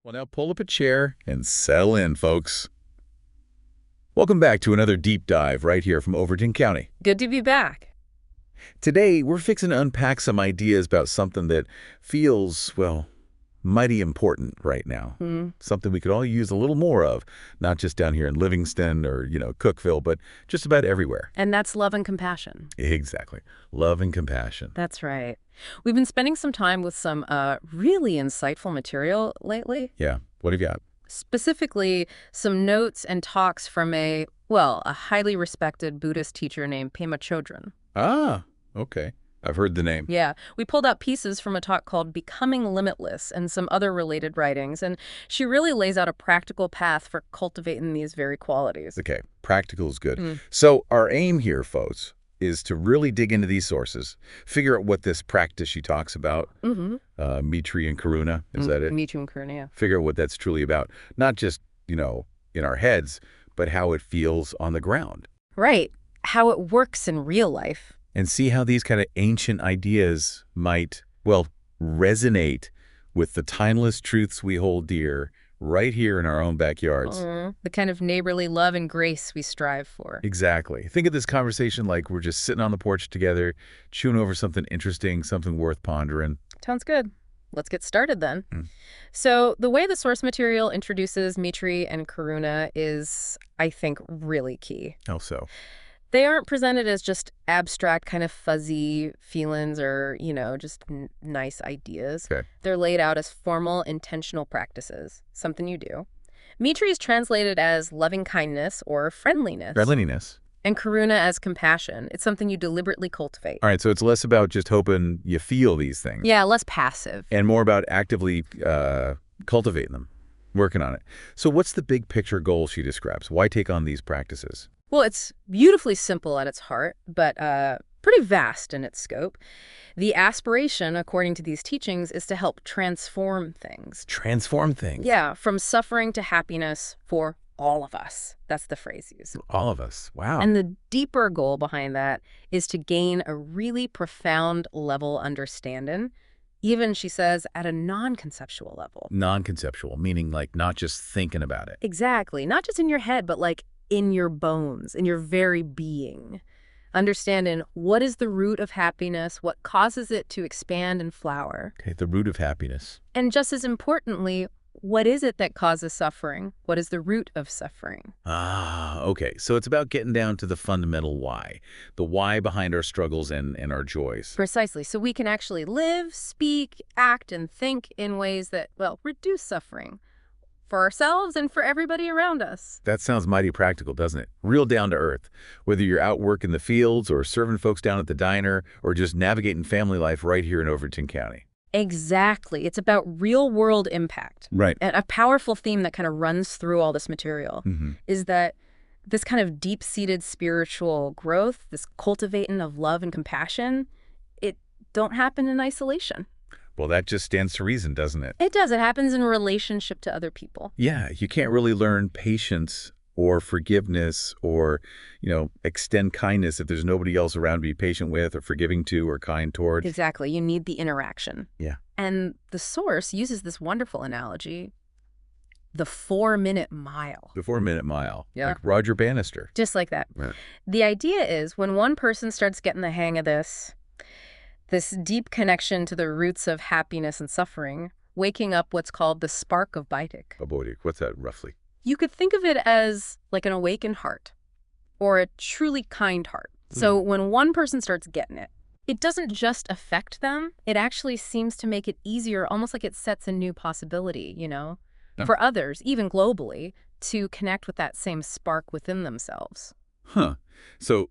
Well, now pull up a chair and settle in, folks. Welcome back to another deep dive right here from Overton County. Good to be back. Today, we're fixing to unpack some ideas about something that feels, well, mighty important right now. Something we could all use a little more of, not just down here in Livingston or, Cookeville, but just about everywhere. And that's love and compassion. Exactly. Love and compassion. That's right. We've been spending some time with some really insightful material lately. Yeah. What have you got? Specifically, some notes and talks from a highly respected Buddhist teacher named Pema Chödrön. Ah, okay. I've heard the name. Yeah, we pulled out pieces from a talk called Becoming Limitless and some other related writings, and she really lays out a practical path for cultivating these very qualities. Okay, practical is good. So our aim here, folks, is to really dig into these sources, figure out what this practice she talks about, Mitri and Karuna, is that it? Mitri and Karuna, yeah. Figure out what that's truly about, not just, in our heads, but how it feels on the ground. Right, how it works in real life. And see how these kind of ancient ideas might, resonate with the timeless truths we hold dear right here in our own backyards. The kind of neighborly love and grace we strive for. Exactly. Think of this conversation like we're just sitting on the porch together, chewing over something interesting, something worth pondering. Sounds good. Let's get started then. So the way the source material introduces Mitri and Karuna is, I think, really key. How so? They aren't presented as just abstract kind of fuzzy feelings or, just nice ideas. Okay. They're laid out as formal, intentional practices, something you do. Mitri is translated as loving kindness or friendliness. Friendliness. And Karuna as compassion. It's something you deliberately cultivate. All right, so it's less about just hoping you feel these things. Yeah, less passive. And more about actively cultivating them, working on it. So what's the big picture goal she describes? Why take on these practices? Well, it's beautifully simple at its heart, but pretty vast in its scope. The aspiration, according to these teachings, is to help transform things. Transform things? Yeah, from suffering to happiness for all of us. That's the phrase used. All of us. Wow. And the deeper goal behind that is to gain a really profound level understanding, even, she says, at a non-conceptual level. Non-conceptual, meaning like not just thinking about it. Exactly. Not just in your head, but like in your bones, in your very being. Understanding what is the root of happiness, what causes it to expand and flower. Okay, the root of happiness. And just as importantly, what is it that causes suffering? What is the root of suffering? Ah, okay. So it's about getting down to the fundamental why. The why behind our struggles and our joys. Precisely. So we can actually live, speak, act, and think in ways that, reduce suffering. For ourselves and for everybody around us. That sounds mighty practical, doesn't it? Real down to earth. Whether you're out working the fields or serving folks down at the diner or just navigating family life right here in Overton County. Exactly. It's about real-world impact. Right. And a powerful theme that kind of runs through all this material is that this kind of deep-seated spiritual growth, this cultivating of love and compassion, it don't happen in isolation. Well, that just stands to reason, doesn't it? It does. It happens in relationship to other people. Yeah, you can't really learn patience or forgiveness or, extend kindness if there's nobody else around to be patient with or forgiving to or kind toward. Exactly. You need the interaction. Yeah. And the source uses this wonderful analogy, the 4-minute mile. The 4-minute mile. Yeah. Like Roger Bannister. Just like that. Right. The idea is when one person starts getting the hang of this deep connection to the roots of happiness and suffering, waking up what's called the spark of Baitik. Oh boy, what's that roughly? You could think of it as like an awakened heart or a truly kind heart. So when one person starts getting it, it doesn't just affect them. It actually seems to make it easier, almost like it sets a new possibility, for others, even globally, to connect with that same spark within themselves. Huh. So,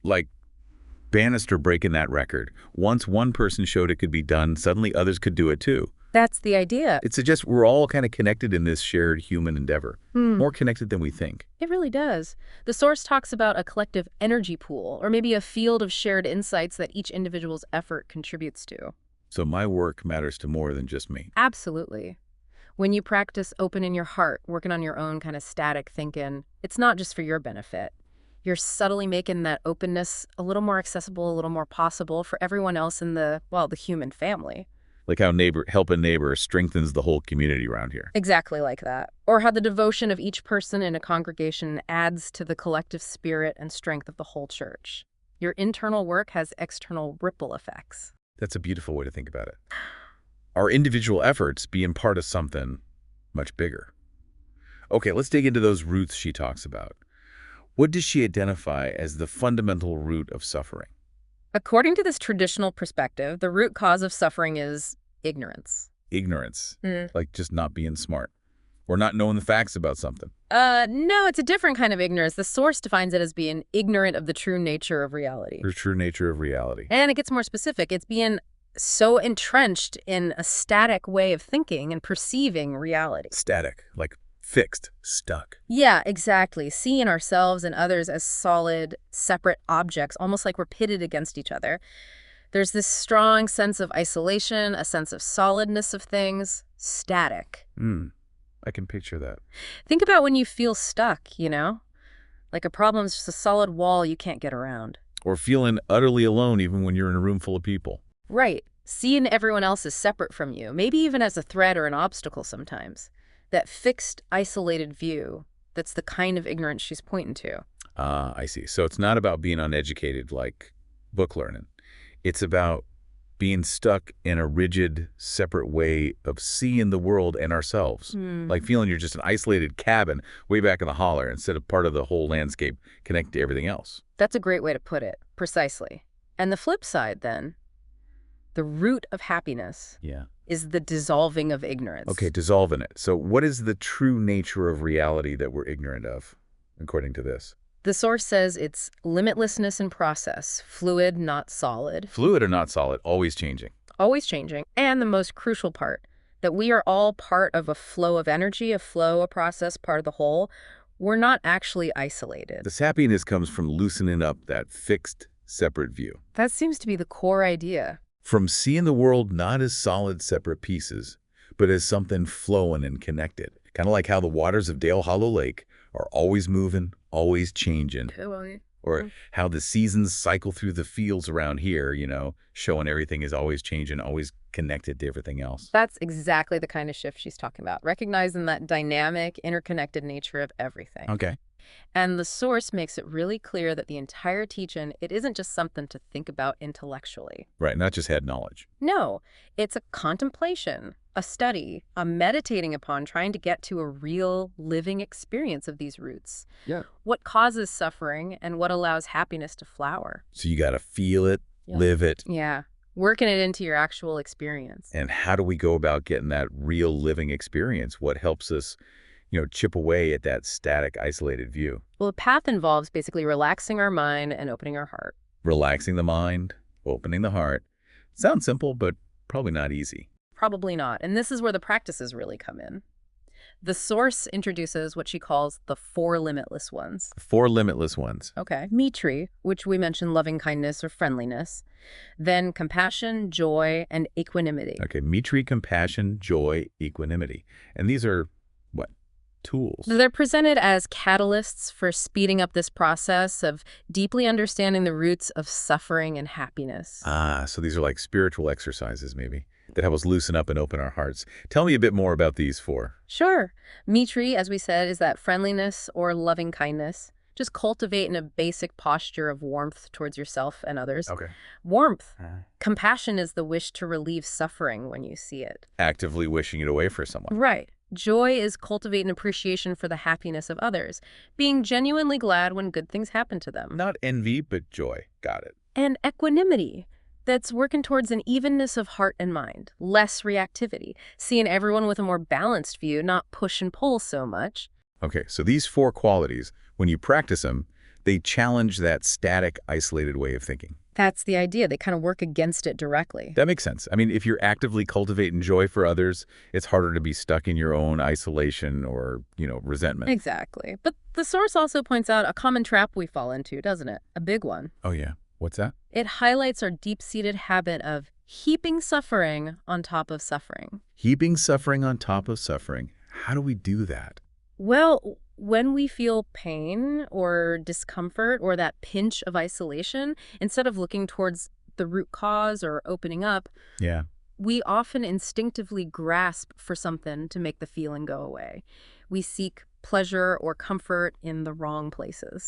like Bannister breaking that record. Once one person showed it could be done, suddenly others could do it too. That's the idea. It suggests we're all kind of connected in this shared human endeavor. More connected than we think. It really does. The source talks about a collective energy pool, or maybe a field of shared insights that each individual's effort contributes to. So my work matters to more than just me. Absolutely. When you practice opening your heart, working on your own kind of static thinking, it's not just for your benefit. You're subtly making that openness a little more accessible, a little more possible for everyone else in the human family. Like how help a neighbor strengthens the whole community around here. Exactly like that. Or how the devotion of each person in a congregation adds to the collective spirit and strength of the whole church. Your internal work has external ripple effects. That's a beautiful way to think about it. Our individual efforts being part of something much bigger. Okay, let's dig into those roots she talks about. What does she identify as the fundamental root of suffering? According to this traditional perspective, the root cause of suffering is ignorance. Ignorance, like just not being smart or not knowing the facts about something. No, it's a different kind of ignorance. The source defines it as being ignorant of the true nature of reality. The true nature of reality. And it gets more specific. It's being so entrenched in a static way of thinking and perceiving reality. Static, like fixed, stuck. Yeah, exactly. Seeing ourselves and others as solid, separate objects, almost like we're pitted against each other. There's this strong sense of isolation, a sense of solidness of things, static. I can picture that. Think about when you feel stuck, Like a problem's just a solid wall you can't get around. Or feeling utterly alone even when you're in a room full of people. Right. Seeing everyone else as separate from you, maybe even as a threat or an obstacle sometimes. That fixed, isolated view, that's the kind of ignorance she's pointing to. I see. So it's not about being uneducated like book learning. It's about being stuck in a rigid, separate way of seeing the world and ourselves. Like feeling you're just an isolated cabin way back in the holler instead of part of the whole landscape connected to everything else. That's a great way to put it, precisely. And the flip side, then, the root of happiness is the dissolving of ignorance. Okay, dissolving it. So what is the true nature of reality that we're ignorant of, according to this? The source says it's limitlessness in process, fluid, not solid. Fluid or not solid, always changing. Always changing. And the most crucial part, that we are all part of a flow of energy, a flow, a process, part of the whole. We're not actually isolated. This happiness comes from loosening up that fixed, separate view. That seems to be the core idea. From seeing the world not as solid, separate pieces, but as something flowing and connected. Kind of like how the waters of Dale Hollow Lake are always moving, always changing. Or how the seasons cycle through the fields around here, showing everything is always changing, always connected to everything else. That's exactly the kind of shift she's talking about, recognizing that dynamic, interconnected nature of everything. Okay. And the source makes it really clear that the entire teaching, it isn't just something to think about intellectually. Right, not just head knowledge. No, it's a contemplation, a study, a meditating upon trying to get to a real living experience of these roots. Yeah. What causes suffering and what allows happiness to flower. So you got to feel it, live it. Yeah, working it into your actual experience. And how do we go about getting that real living experience? What helps us chip away at that static, isolated view? Well, the path involves basically relaxing our mind and opening our heart. Relaxing the mind, opening the heart. Sounds simple, but probably not easy. Probably not. And this is where the practices really come in. The source introduces what she calls the 4 limitless ones. 4 limitless ones. Okay. Mitri, which we mentioned loving kindness or friendliness. Then compassion, joy, and equanimity. Okay. Mitri, compassion, joy, equanimity. And these are what? Tools. They're presented as catalysts for speeding up this process of deeply understanding the roots of suffering and happiness. So these are like spiritual exercises, maybe, that help us loosen up and open our hearts. Tell me a bit more about these 4. Sure. Mitri, as we said, is that friendliness or loving kindness. Just cultivating a basic posture of warmth towards yourself and others. Okay. Warmth. Compassion is the wish to relieve suffering when you see it. Actively wishing it away for someone. Right. Joy is cultivating appreciation for the happiness of others, being genuinely glad when good things happen to them. Not envy, but joy. Got it. And equanimity. That's working towards an evenness of heart and mind, less reactivity, seeing everyone with a more balanced view, not push and pull so much. Okay, so these 4 qualities, when you practice them, they challenge that static, isolated way of thinking. That's the idea. They kind of work against it directly. That makes sense. I mean, if you're actively cultivating joy for others, it's harder to be stuck in your own isolation or, resentment. Exactly. But the source also points out a common trap we fall into, doesn't it? A big one. Oh, yeah. What's that? It highlights our deep-seated habit of heaping suffering on top of suffering. Heaping suffering on top of suffering. How do we do that? Well, when we feel pain or discomfort or that pinch of isolation, instead of looking towards the root cause or opening up, We often instinctively grasp for something to make the feeling go away. We seek pleasure or comfort in the wrong places.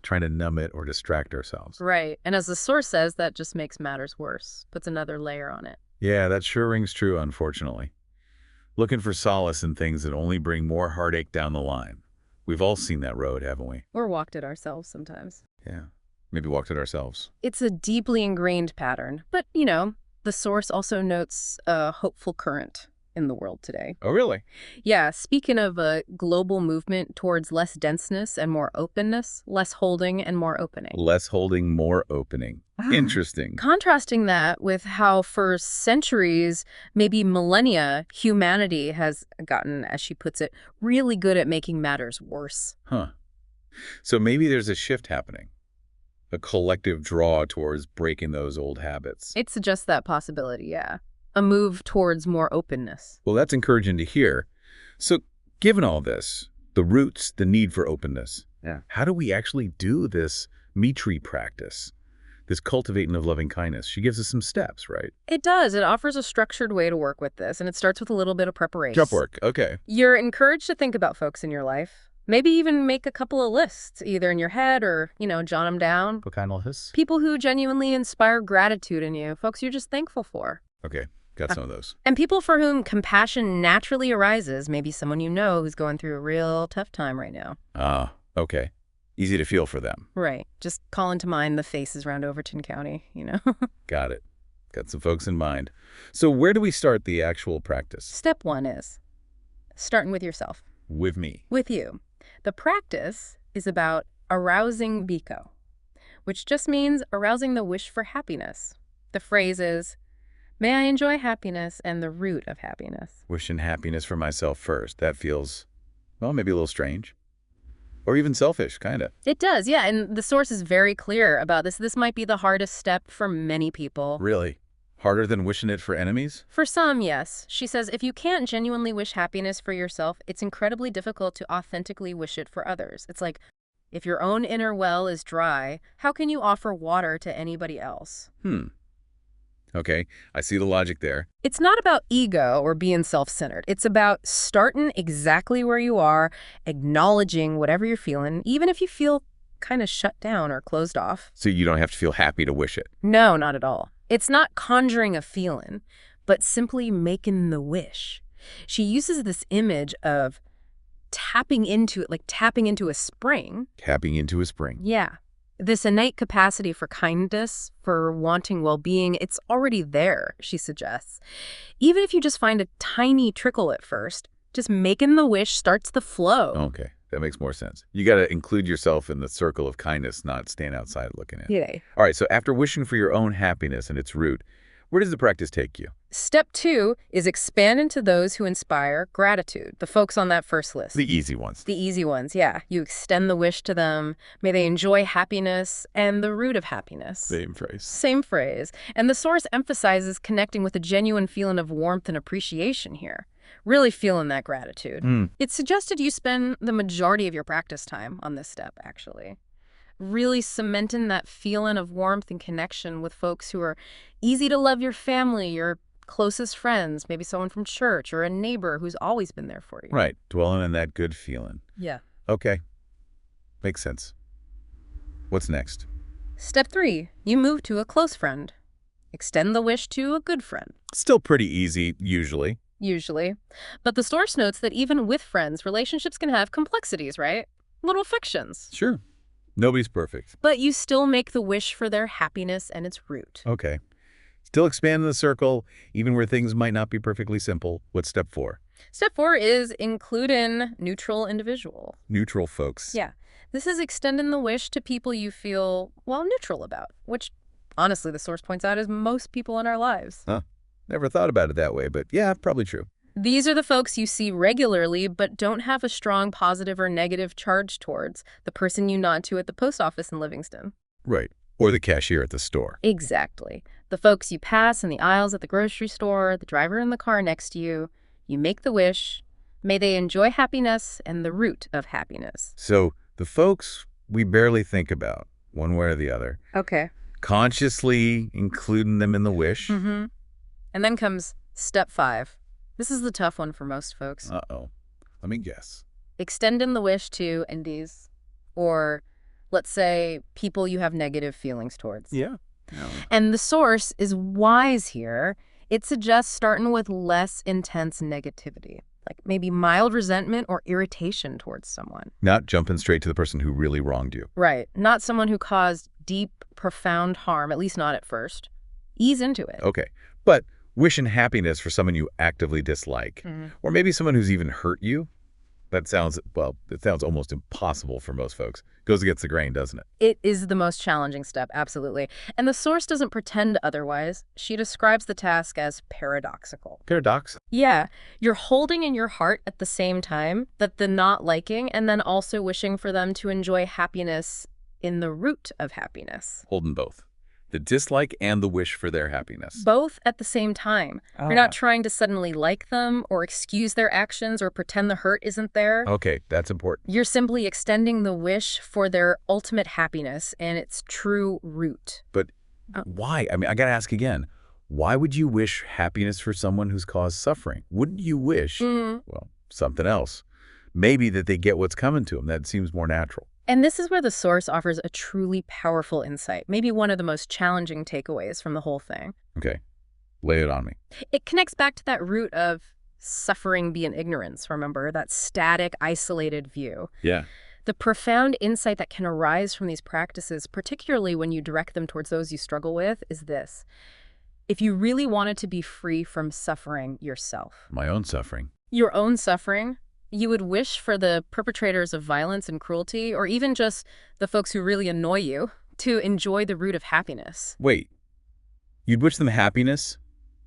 Trying to numb it or distract ourselves. Right. And as the source says, that just makes matters worse, puts another layer on it. Yeah, that sure rings true, unfortunately. Looking for solace in things that only bring more heartache down the line. We've all seen that road, haven't we? Or walked it ourselves sometimes. Yeah. Maybe walked it ourselves. It's a deeply ingrained pattern. But, the source also notes a hopeful current in the world today. Oh, really? Yeah, speaking of a global movement towards less denseness and more openness, less holding and more opening. Less holding, more opening. Interesting. Contrasting that with how for centuries, maybe millennia, humanity has gotten, as she puts it, really good at making matters worse. Huh. So maybe there's a shift happening. A collective draw towards breaking those old habits. It suggests that possibility, yeah. A move towards more openness. Well, that's encouraging to hear. So given all this, the roots, the need for openness, how do we actually do this Mitri practice? This cultivating of loving kindness. She gives us some steps, right? It does. It offers a structured way to work with this, and it starts with a little bit of preparation. Jump work, okay. You're encouraged to think about folks in your life. Maybe even make a couple of lists, either in your head or, jot them down. What kind of lists? People who genuinely inspire gratitude in you, folks you're just thankful for. Okay, got some of those. And people for whom compassion naturally arises, maybe someone you know who's going through a real tough time right now. Okay. Easy to feel for them. Right. Just calling to mind the faces around Overton County, Got it. Got some folks in mind. So where do we start the actual practice? Step 1 is starting with yourself. With me. With you. The practice is about arousing biko, which just means arousing the wish for happiness. The phrase is, may I enjoy happiness and the root of happiness. Wishing happiness for myself first. That feels, well, maybe a little strange. Or even selfish, kind of. It does, yeah. And the source is very clear about this. This might be the hardest step for many people. Really? Harder than wishing it for enemies? For some, yes. She says if you can't genuinely wish happiness for yourself, it's incredibly difficult to authentically wish it for others. It's like, if your own inner well is dry, how can you offer water to anybody else? Okay, I see the logic there. It's not about ego or being self-centered. It's about starting exactly where you are, acknowledging whatever you're feeling, even if you feel kind of shut down or closed off. So you don't have to feel happy to wish it? No, not at all. It's not conjuring a feeling, but simply making the wish. She uses this image of tapping into it, like tapping into a spring. Tapping into a spring. Yeah. This innate capacity for kindness, for wanting well-being, it's already there, she suggests. Even if you just find a tiny trickle at first, just making the wish starts the flow. Okay, that makes more sense. You got to include yourself in the circle of kindness, not stand outside looking in. Yeah. All right, so after wishing for your own happiness and its root, where does the practice take you? Step 2 is expand into those who inspire gratitude, the folks on that first list. The easy ones. The easy ones, yeah. You extend the wish to them. May they enjoy happiness and the root of happiness. Same phrase. Same phrase. And the source emphasizes connecting with a genuine feeling of warmth and appreciation here. Really feeling that gratitude. It's suggested you spend the majority of your practice time on this step, actually. Really cementing that feeling of warmth and connection with folks who are easy to love, your family, your closest friends, maybe someone from church or a neighbor who's always been there for you. Right, dwelling on that good feeling. Yeah. Okay, makes sense. What's next? Step 3, you move to a close friend. Extend the wish to a good friend. Still pretty easy, usually. Usually. But the source notes that even with friends, relationships can have complexities, right? Little fictions. Sure. Nobody's perfect. But you still make the wish for their happiness and its root. Okay. Still expanding the circle, even where things might not be perfectly simple. What's step 4? Step 4 is include in neutral individual. Neutral folks. Yeah. This is extending the wish to people you feel, well, neutral about, which, honestly, the source points out is most people in our lives. Huh. Never thought about it that way, but yeah, probably true. These are the folks you see regularly but don't have a strong positive or negative charge towards, the person you nod to at the post office in Livingston. Right. Or the cashier at the store. Exactly. The folks you pass in the aisles at the grocery store, the driver in the car next to you. You make the wish. May they enjoy happiness and the root of happiness. So the folks we barely think about, one way or the other. Okay. Consciously including them in the wish. And then comes step 5. This is the tough one for most folks. Uh-oh. Let me guess. Extending the wish to indies, or let's say people you have negative feelings towards. Yeah. And the source is wise here. It suggests starting with less intense negativity, like maybe mild resentment or irritation towards someone. Not jumping straight to the person who really wronged you. Right. Not someone who caused deep, profound harm, at least not at first. Ease into it. Okay. But wishing happiness for someone you actively dislike, or maybe someone who's even hurt you, that sounds, well, it sounds almost impossible for most folks. Goes against the grain, doesn't it? It is the most challenging step, absolutely. And the source doesn't pretend otherwise. She describes the task as paradoxical. Paradox. Yeah, you're holding in your heart at the same time that the not liking and then also wishing for them to enjoy happiness in the root of happiness. Holding both. The dislike and the wish for their happiness. Both at the same time. You're not trying to suddenly like them or excuse their actions or pretend the hurt isn't there. Okay, that's important. You're simply extending the wish for their ultimate happiness and its true root. But why? I mean, I gotta ask again. Why would you wish happiness for someone who's caused suffering? Wouldn't you wish, well, something else? Maybe that they get what's coming to them. That seems more natural. And this is where the source offers a truly powerful insight, maybe one of the most challenging takeaways from the whole thing. Okay, lay it on me. It connects back to that root of suffering being ignorance, remember? That static, isolated view. Yeah. The profound insight that can arise from these practices, particularly when you direct them towards those you struggle with, is this. If you really wanted to be free from suffering yourself, My own suffering. your own suffering, you would wish for the perpetrators of violence and cruelty, or even just the folks who really annoy you, to enjoy the root of happiness. Wait, you'd wish them happiness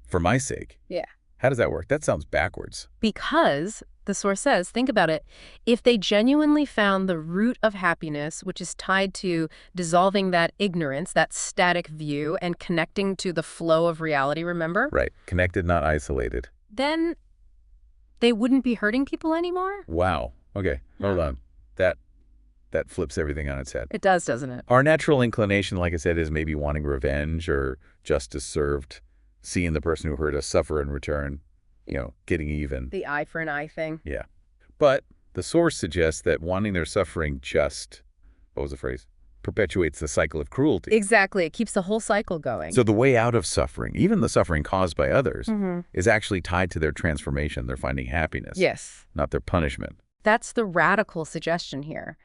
for my sake? Yeah. How does that work? That sounds backwards. Because, the source says, think about it, if they genuinely found the root of happiness, which is tied to dissolving that ignorance, that static view, and connecting to the flow of reality, remember? Right. Connected, not isolated. Then they wouldn't be hurting people anymore? Wow. Okay, hold on. That flips everything on its head. It does, doesn't it? Our natural inclination, like I said, is maybe wanting revenge or justice served, seeing the person who hurt us suffer in return, getting even. The eye for an eye thing. Yeah. But the source suggests that wanting their suffering just, what was the phrase? Perpetuates the cycle of cruelty. Exactly. It keeps the whole cycle going. So the way out of suffering, even the suffering caused by others, is actually tied to their transformation. They're finding happiness. Yes. Not their punishment. That's the radical suggestion here.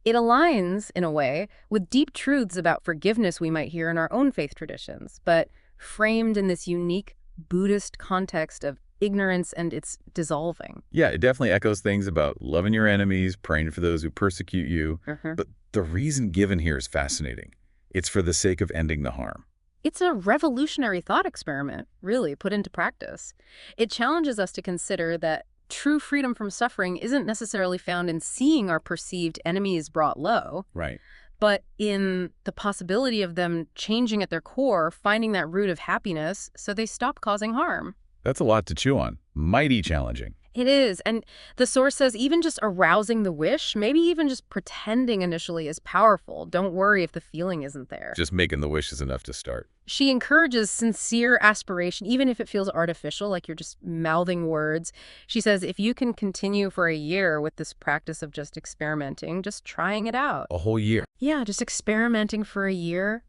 It aligns, in a way, with deep truths about forgiveness we might hear in our own faith traditions, but framed in this unique Buddhist context of ignorance and its dissolving. Yeah, it definitely echoes things about loving your enemies, praying for those who persecute you. But the reason given here is fascinating. It's for the sake of ending the harm. It's a revolutionary thought experiment, really, put into practice. It challenges us to consider that true freedom from suffering isn't necessarily found in seeing our perceived enemies brought low, Right. but in the possibility of them changing at their core, finding that root of happiness so they stop causing harm. That's a lot to chew on. Mighty challenging. It is. And the source says even just arousing the wish, maybe even just pretending initially is powerful. Don't worry if the feeling isn't there. Just making the wish is enough to start. She encourages sincere aspiration, even if it feels artificial, like you're just mouthing words. She says if you can continue for a year with this practice of just experimenting, just trying it out. A whole year. Yeah, just experimenting for a year,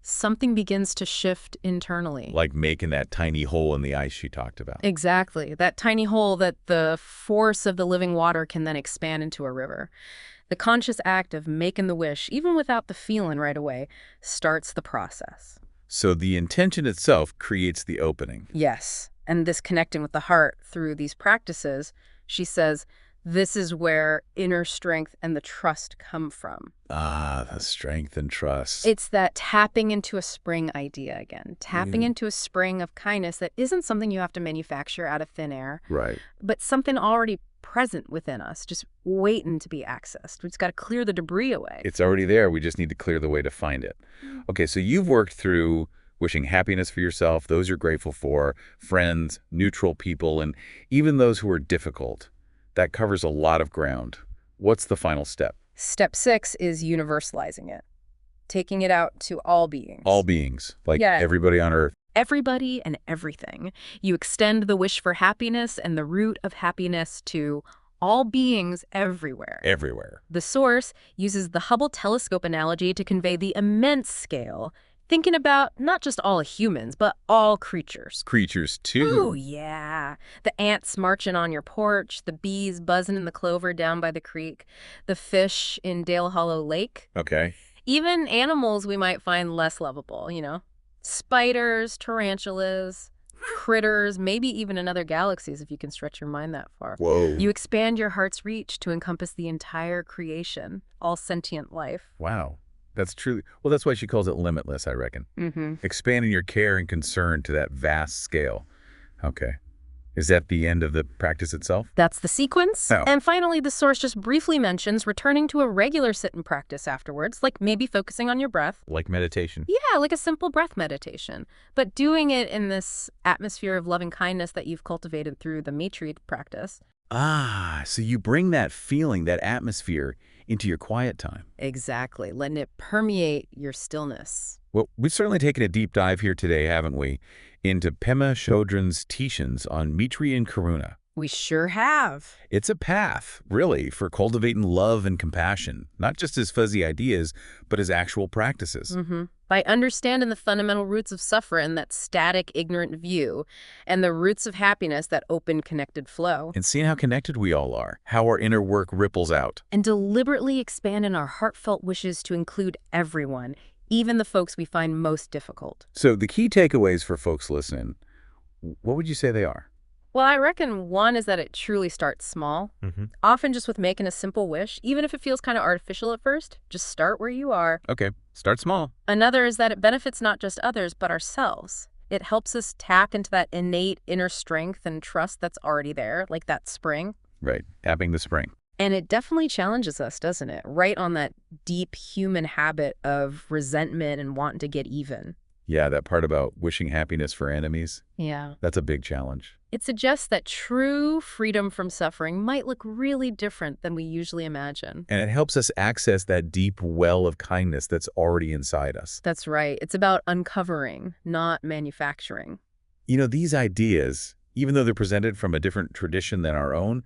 something begins to shift internally. Like making that tiny hole in the ice she talked about. Exactly. That tiny hole that the force of the living water can then expand into a river. The conscious act of making the wish, even without the feeling right away, starts the process. So the intention itself creates the opening. Yes. And this connecting with the heart through these practices, she says, this is where inner strength and the trust come from. Ah, the strength and trust. It's that tapping into a spring idea again. Tapping into a spring of kindness that isn't something you have to manufacture out of thin air. Right. But something already present within us, just waiting to be accessed. We've just got to clear the debris away. It's already there. We just need to clear the way to find it. Okay, so you've worked through wishing happiness for yourself, those you're grateful for, friends, neutral people, and even those who are difficult. That covers a lot of ground. What's the final step? Step 6 is universalizing it, taking it out to all beings. All beings, like Yeah. everybody on Earth. Everybody and everything. You extend the wish for happiness and the root of happiness to all beings everywhere. Everywhere. The source uses the Hubble telescope analogy to convey the immense scale, thinking about not just all humans, but all creatures. Creatures, too. Ooh, yeah. The ants marching on your porch, the bees buzzing in the clover down by the creek, the fish in Dale Hollow Lake. Okay. Even animals we might find less lovable, you know? Spiders, tarantulas, critters, maybe even in other galaxies if you can stretch your mind that far. Whoa. You expand your heart's reach to encompass the entire creation, all sentient life. Wow. That's true. Well, that's why she calls it limitless, I reckon. Expanding your care and concern to that vast scale. Okay. Is that the end of the practice itself? That's the sequence. Oh. And finally, the source just briefly mentions returning to a regular sit-and practice afterwards, like maybe focusing on your breath. Like meditation. Yeah, like a simple breath meditation. But doing it in this atmosphere of loving kindness that you've cultivated through the Mitri practice. Ah, so you bring that feeling, that atmosphere, into your quiet time. Exactly. Letting it permeate your stillness. Well, we've certainly taken a deep dive here today, haven't we, into Pema Chödrön's teachings on Mitri and Karuna. We sure have. It's a path, really, for cultivating love and compassion, not just as fuzzy ideas, but as actual practices. By understanding the fundamental roots of suffering, that static, ignorant view, and the roots of happiness, that open, connected flow. And seeing how connected we all are, how our inner work ripples out. And deliberately expanding our heartfelt wishes to include everyone, even the folks we find most difficult. So the key takeaways for folks listening, what would you say they are? Well, I reckon one is that it truly starts small, often just with making a simple wish, even if it feels kind of artificial at first. Just start where you are. Okay, start small. Another is that it benefits not just others, but ourselves. It helps us tap into that innate inner strength and trust that's already there, like that spring. Right, tapping the spring. And it definitely challenges us, doesn't it? Right on that deep human habit of resentment and wanting to get even. Yeah, that part about wishing happiness for enemies. Yeah. That's a big challenge. It suggests that true freedom from suffering might look really different than we usually imagine. And it helps us access that deep well of kindness that's already inside us. That's right. It's about uncovering, not manufacturing. You know, these ideas, even though they're presented from a different tradition than our own,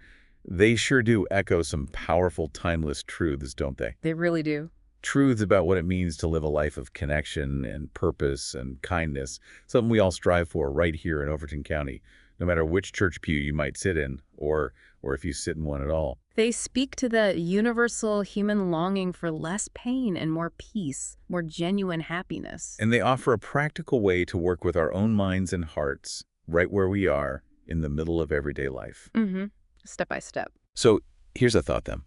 they sure do echo some powerful, timeless truths, don't they? They really do. Truths about what it means to live a life of connection and purpose and kindness, something we all strive for right here in Overton County, no matter which church pew you might sit in, or if you sit in one at all. They speak to the universal human longing for less pain and more peace, more genuine happiness. And they offer a practical way to work with our own minds and hearts, right where we are, in the middle of everyday life. Step by step. So here's a thought then.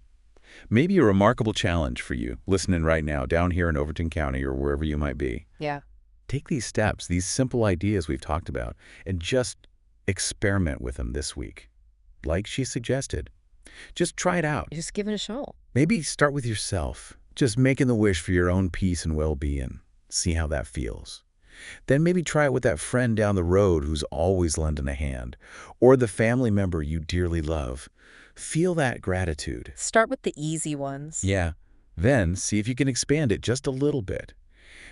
Maybe a remarkable challenge for you, listening right now, down here in Overton County or wherever you might be. Yeah. Take these steps, these simple ideas we've talked about, and just experiment with them this week. Like she suggested. Just try it out. Just give it a shot. Maybe start with yourself, just making the wish for your own peace and well-being. See how that feels. Then maybe try it with that friend down the road who's always lending a hand, or the family member you dearly love. Feel that gratitude. Start with the easy ones. Yeah. Then see if you can expand it just a little bit.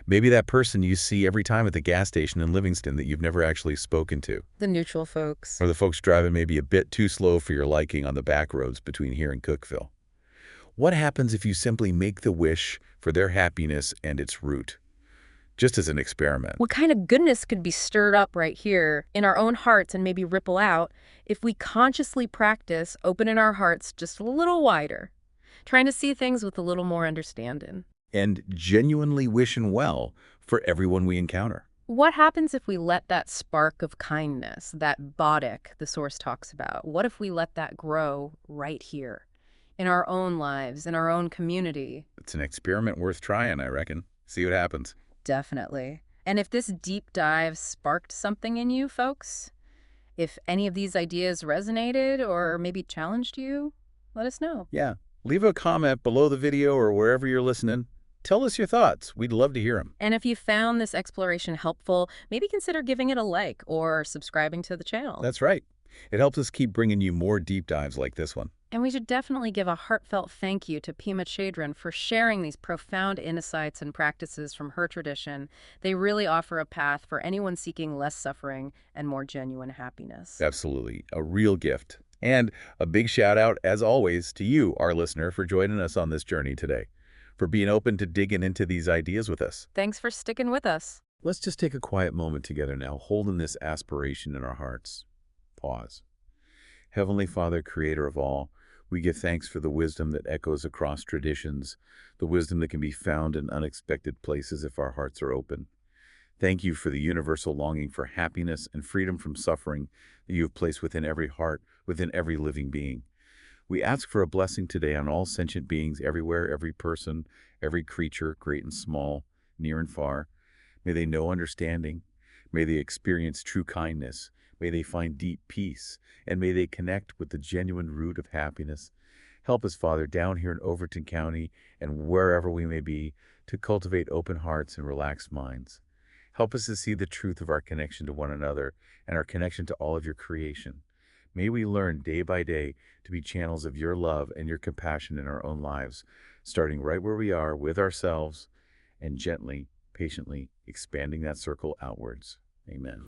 Maybe that person you see every time at the gas station in Livingston that you've never actually spoken to. The neutral folks. Or the folks driving maybe a bit too slow for your liking on the back roads between here and Cookeville. What happens if you simply make the wish for their happiness and its root? Just as an experiment. What kind of goodness could be stirred up right here in our own hearts and maybe ripple out if we consciously practice opening our hearts just a little wider, trying to see things with a little more understanding. And genuinely wishing well for everyone we encounter. What happens if we let that spark of kindness, that bodhic the Source talks about, what if we let that grow right here in our own lives, in our own community? It's an experiment worth trying, I reckon. See what happens. Definitely. And if this deep dive sparked something in you, folks, if any of these ideas resonated or maybe challenged you, let us know. Yeah. Leave a comment below the video or wherever you're listening. Tell us your thoughts. We'd love to hear them. And if you found this exploration helpful, maybe consider giving it a like or subscribing to the channel. That's right. It helps us keep bringing you more deep dives like this one. And we should definitely give a heartfelt thank you to Pema Chödrön for sharing these profound insights and practices from her tradition. They really offer a path for anyone seeking less suffering and more genuine happiness. Absolutely. A real gift. And a big shout out, as always, to you, our listener, for joining us on this journey today, for being open to digging into these ideas with us. Thanks for sticking with us. Let's just take a quiet moment together now, holding this aspiration in our hearts. Pause. Heavenly Father, creator of all, we give thanks for the wisdom that echoes across traditions, the wisdom that can be found in unexpected places if our hearts are open. Thank you for the universal longing for happiness and freedom from suffering that you have placed within every heart, within every living being. We ask for a blessing today on all sentient beings everywhere, every person, every creature, great and small, near and far. May they know understanding. May they experience true kindness. May they find deep peace. And may they connect with the genuine root of happiness. Help us, Father, down here in Overton County and wherever we may be, to cultivate open hearts and relaxed minds. Help us to see the truth of our connection to one another and our connection to all of your creation. May we learn day by day to be channels of your love and your compassion in our own lives, starting right where we are with ourselves and gently, patiently expanding that circle outwards. Amen.